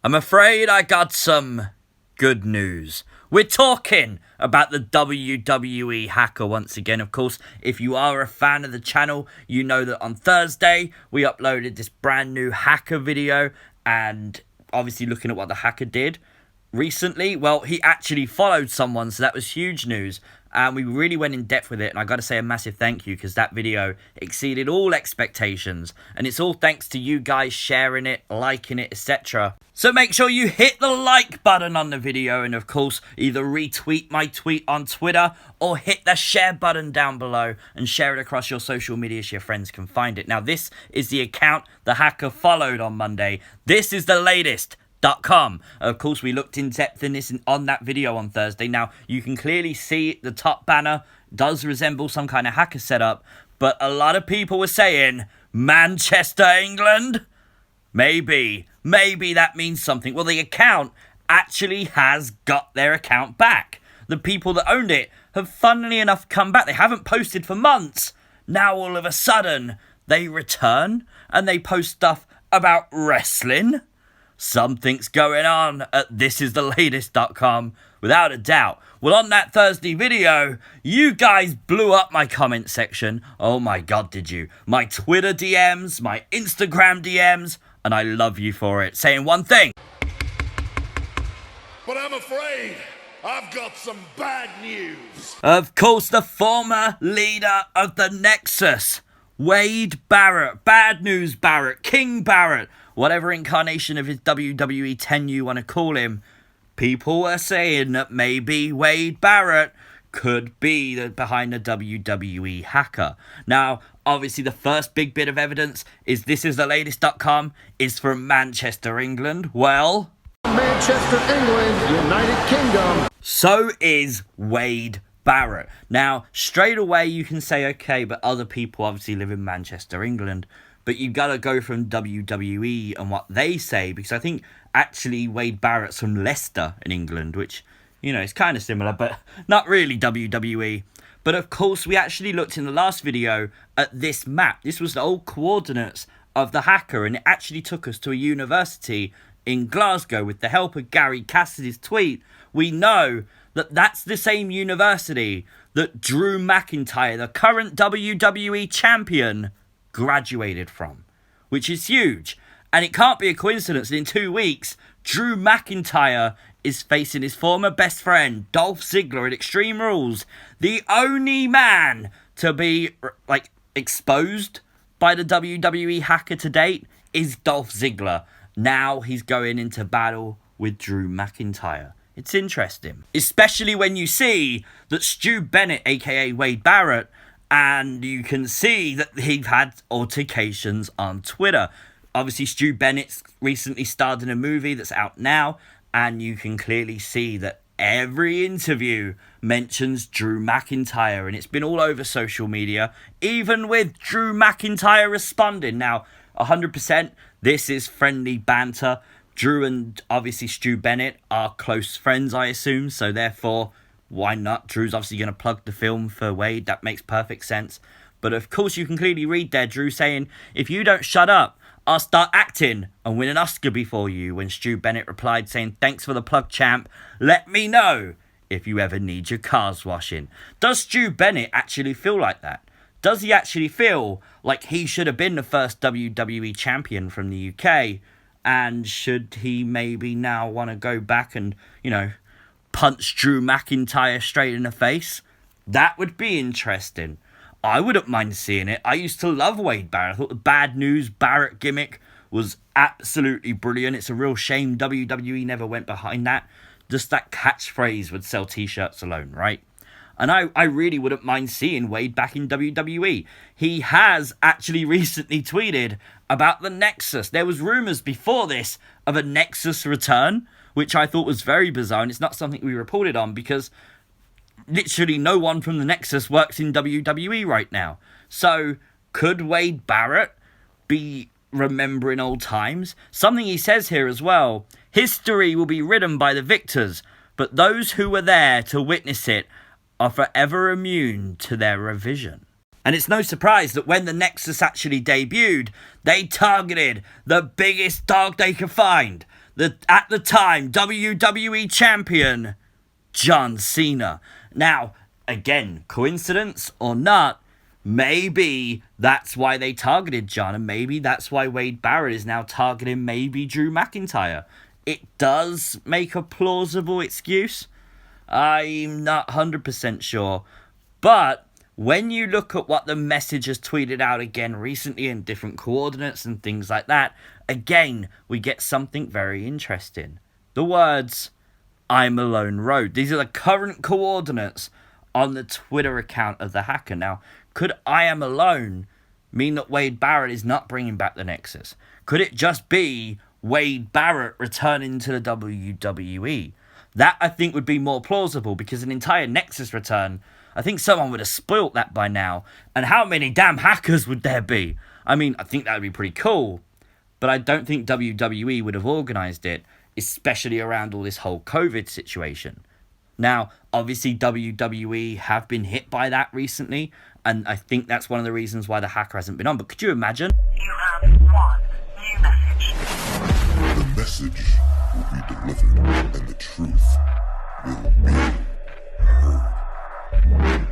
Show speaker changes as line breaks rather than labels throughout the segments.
I'm afraid I got some good news. We're talking about the WWE hacker once again. Of course, if you are a fan of the channel, you know that on Thursday we uploaded this brand new hacker video, and obviously looking at what the hacker did recently, well, he actually followed someone, so that was huge news. And we really went in depth with it, and I got to say a massive thank you, because that video exceeded all expectations, and it's all thanks to you guys sharing it, liking it, etc. So make sure you hit the like button on the video, and of course either retweet my tweet on Twitter or hit the share button down below and share it across your social media so your friends can find it. Now, this is the account the hacker followed on Monday. This is the latest.com. Of course, we looked in depth in this on that video on Thursday. Now, you can clearly see the top banner does resemble some kind of hacker setup, but a lot of people were saying, Manchester, England? Maybe that means something. Well, the account actually has got their account back. The people that owned it have, funnily enough, come back. They haven't posted for months. Now, all of a sudden, they return and they post stuff about wrestling. Something's going on at thisisthelatest.com, without a doubt. Well, on that Thursday video, you guys blew up my comment section. Oh my god, did you? My Twitter DMs, my Instagram DMs, and I love you for it. Saying one thing.
But I'm afraid I've got some bad news.
Of course, the former leader of the NEXUS, Wade Barrett, Bad News Barrett, King Barrett, whatever incarnation of his WWE 10 you want to call him, people were saying that maybe Wade Barrett could be behind the WWE hacker. Now, obviously, the first big bit of evidence is thisisthelatest.com is from Manchester, England. Well,
Manchester, England, United Kingdom.
So is Wade Barrett. Now, straight away you can say, okay, but other people obviously live in Manchester, England. But you got to go from WWE and what they say, because I think actually Wade Barrett's from Leicester in England, which, you know, is kind of similar, but not really WWE. But of course, we actually looked in the last video at this map. This was the old coordinates of the hacker, and it actually took us to a university in Glasgow. With the help of Gary Cassidy's tweet, we know that that's the same university that Drew McIntyre, the current WWE champion, graduated from, which is huge. And it can't be a coincidence that in 2 weeks, Drew McIntyre is facing his former best friend, Dolph Ziggler, at Extreme Rules. The only man to be, exposed by the WWE hacker to date is Dolph Ziggler. Now he's going into battle with Drew McIntyre. It's interesting, especially when you see that Stu Bennett, aka Wade Barrett, and you can see that they've had altercations on Twitter. Obviously, Stu Bennett's recently starred in a movie that's out now, and you can clearly see that every interview mentions Drew McIntyre, and it's been all over social media, even with Drew McIntyre responding. Now, 100%, this is friendly banter. Drew and obviously Stu Bennett are close friends, I assume, so therefore, why not? Drew's obviously going to plug the film for Wade. That makes perfect sense. But of course, you can clearly read there Drew saying, if you don't shut up, I'll start acting and win an Oscar before you. When Stu Bennett replied saying, thanks for the plug, champ. Let me know if you ever need your cars washing. Does Stu Bennett actually feel like that? Does he actually feel like he should have been the first WWE champion from the UK? And should he maybe now want to go back and, punch Drew McIntyre straight in the face? That would be interesting. I wouldn't mind seeing it. I used to love Wade Barrett. I thought the Bad News Barrett gimmick was absolutely brilliant. It's a real shame WWE never went behind that. Just that catchphrase would sell t-shirts alone, right? And I really wouldn't mind seeing Wade back in WWE. He has actually recently tweeted about the NEXUS. There was rumours before this of a NEXUS return, which I thought was very bizarre, and it's not something we reported on because literally no one from the NEXUS works in WWE right now. So, could Wade Barrett be remembering old times? Something he says here as well, history will be written by the victors, but those who were there to witness it are forever immune to their revision. And it's no surprise that when the NEXUS actually debuted, they targeted the biggest dog they could find. at the time WWE champion, John Cena. Now, again, coincidence or not, maybe that's why they targeted John, and maybe that's why Wade Barrett is now targeting maybe Drew McIntyre. It does make a plausible excuse. I'm not 100% sure. But when you look at what the message has tweeted out again recently in different coordinates and things like that, again, we get something very interesting. The words, "I'm Alone Road." These are the current coordinates on the Twitter account of the hacker. Now, could "I am alone" mean that Wade Barrett is not bringing back the Nexus? Could it just be Wade Barrett returning to the WWE? That, I think, would be more plausible, because an entire Nexus return, I think someone would have spoilt that by now. And how many damn hackers would there be? I mean, I think that would be pretty cool. But I don't think WWE would have organised it, especially around all this whole COVID situation. Now, obviously, WWE have been hit by that recently, and I think that's one of the reasons why the hacker hasn't been on. But could you imagine?
You have one new message.
The message will be delivered, and the truth will be heard.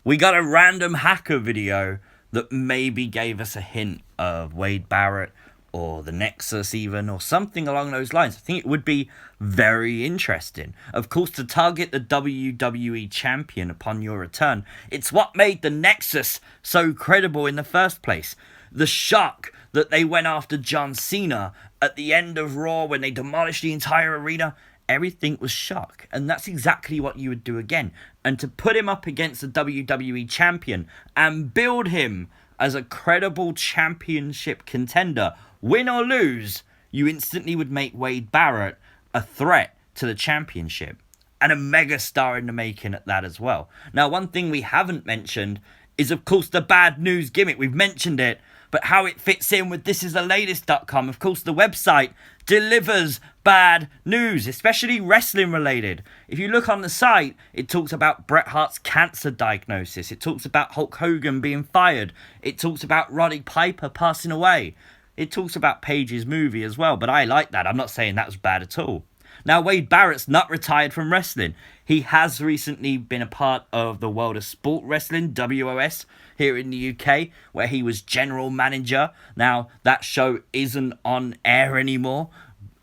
We got a random hacker video that maybe gave us a hint of Wade Barrett or the Nexus even, or something along those lines. I think it would be very interesting. Of course, to target the WWE champion upon your return, it's what made the Nexus so credible in the first place. The shock that they went after John Cena at the end of Raw when they demolished the entire arena, everything was shock. And that's exactly what you would do again. And to put him up against the WWE champion and build him as a credible championship contender, win or lose, you instantly would make Wade Barrett a threat to the championship. And a megastar in the making at that as well. Now, one thing we haven't mentioned is, of course, the bad news gimmick. We've mentioned it, but how it fits in with thisisthelatest.com. Of course, the website delivers bad news, especially wrestling related. If you look on the site, it talks about Bret Hart's cancer diagnosis. It talks about Hulk Hogan being fired. It talks about Roddy Piper passing away. It talks about Paige's movie as well, but I like that. I'm not saying that was bad at all. Now, Wade Barrett's not retired from wrestling. He has recently been a part of the World of Sport Wrestling, WOS, here in the UK, where he was general manager. Now, that show isn't on air anymore,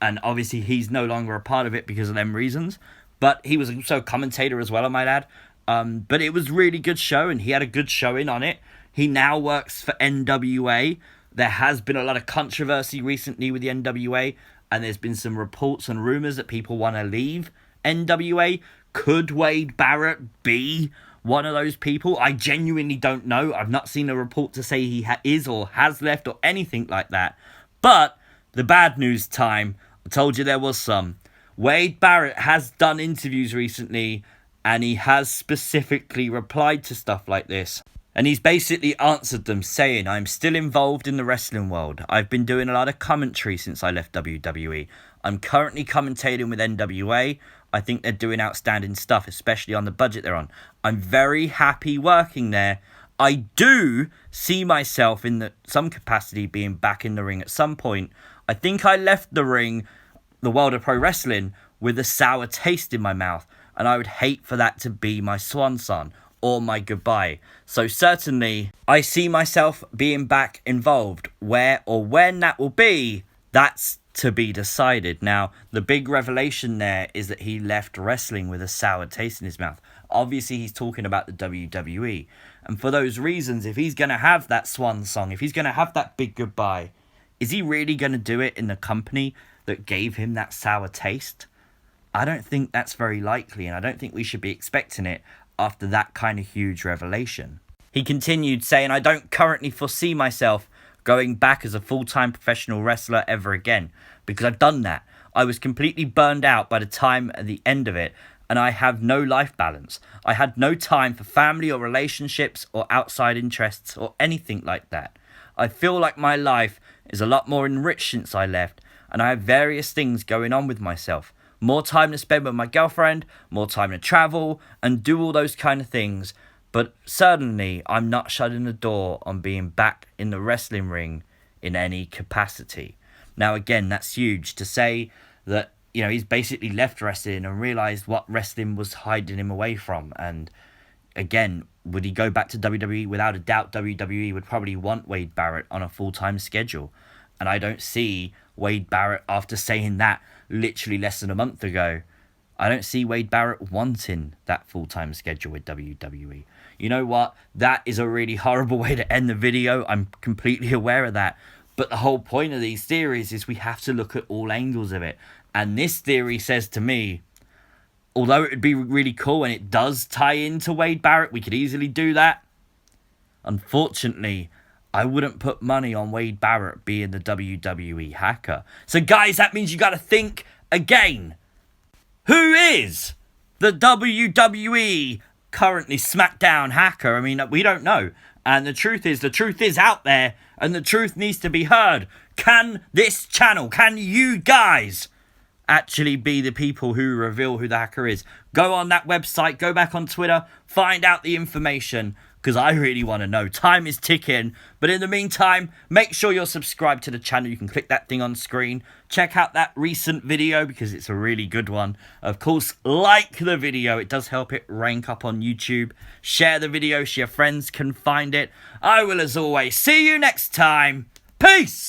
and obviously he's no longer a part of it because of them reasons. But he was also a commentator as well, I might add. But it was a really good show, and he had a good showing on it. He now works for NWA. There has been a lot of controversy recently with the NWA, and there's been some reports and rumours that people want to leave NWA. Could Wade Barrett be one of those people? I genuinely don't know. I've not seen a report to say he is or has left or anything like that. But the bad news time, I told you there was some. Wade Barrett has done interviews recently, and he has specifically replied to stuff like this. And he's basically answered them saying, "I'm still involved in the wrestling world. I've been doing a lot of commentary since I left WWE. I'm currently commentating with NWA. I think they're doing outstanding stuff, especially on the budget they're on. I'm very happy working there. I do see myself in some capacity being back in the ring at some point. I think I left the ring, the world of pro wrestling, with a sour taste in my mouth, and I would hate for that to be my swan song or my goodbye. So certainly, I see myself being back involved. Where or when that will be, that's to be decided." Now, the big revelation there is that he left wrestling with a sour taste in his mouth. Obviously, he's talking about the WWE. And for those reasons, if he's going to have that swan song, if he's going to have that big goodbye, is he really going to do it in the company that gave him that sour taste? I don't think that's very likely, and I don't think we should be expecting it after that kind of huge revelation. He continued saying, "I don't currently foresee myself going back as a full-time professional wrestler ever again, because I've done that. I was completely burned out by the time at the end of it, and I have no life balance. I had no time for family or relationships or outside interests or anything like that. I feel like my life is a lot more enriched since I left, and I have various things going on with myself. More time to spend with my girlfriend, more time to travel, and do all those kind of things. But certainly, I'm not shutting the door on being back in the wrestling ring in any capacity." Now, again, that's huge to say that, you know, he's basically left wrestling and realised what wrestling was hiding him away from. And again, would he go back to WWE? Without a doubt, WWE would probably want Wade Barrett on a full-time schedule. And I don't see Wade Barrett, after saying that literally less than a month ago, I don't see Wade Barrett wanting that full-time schedule with WWE. You know what? That is a really horrible way to end the video. I'm completely aware of that. But the whole point of these theories is we have to look at all angles of it. And this theory says to me, although it would be really cool and it does tie into Wade Barrett, we could easily do that. Unfortunately, I wouldn't put money on Wade Barrett being the WWE hacker. So guys, that means you got to think again. Who is the WWE currently Smackdown hacker? I mean, we don't know. And the truth is out there, and the truth needs to be heard. Can this channel, can you guys actually be the people who reveal who the hacker is? Go on that website, go back on Twitter, find out the information, because I really want to know. Time is ticking. But in the meantime, make sure you're subscribed to the channel. You can click that thing on screen. Check out that recent video because it's a really good one. Of course, like the video. It does help it rank up on YouTube. Share the video so your friends can find it. I will, as always, see you next time. Peace!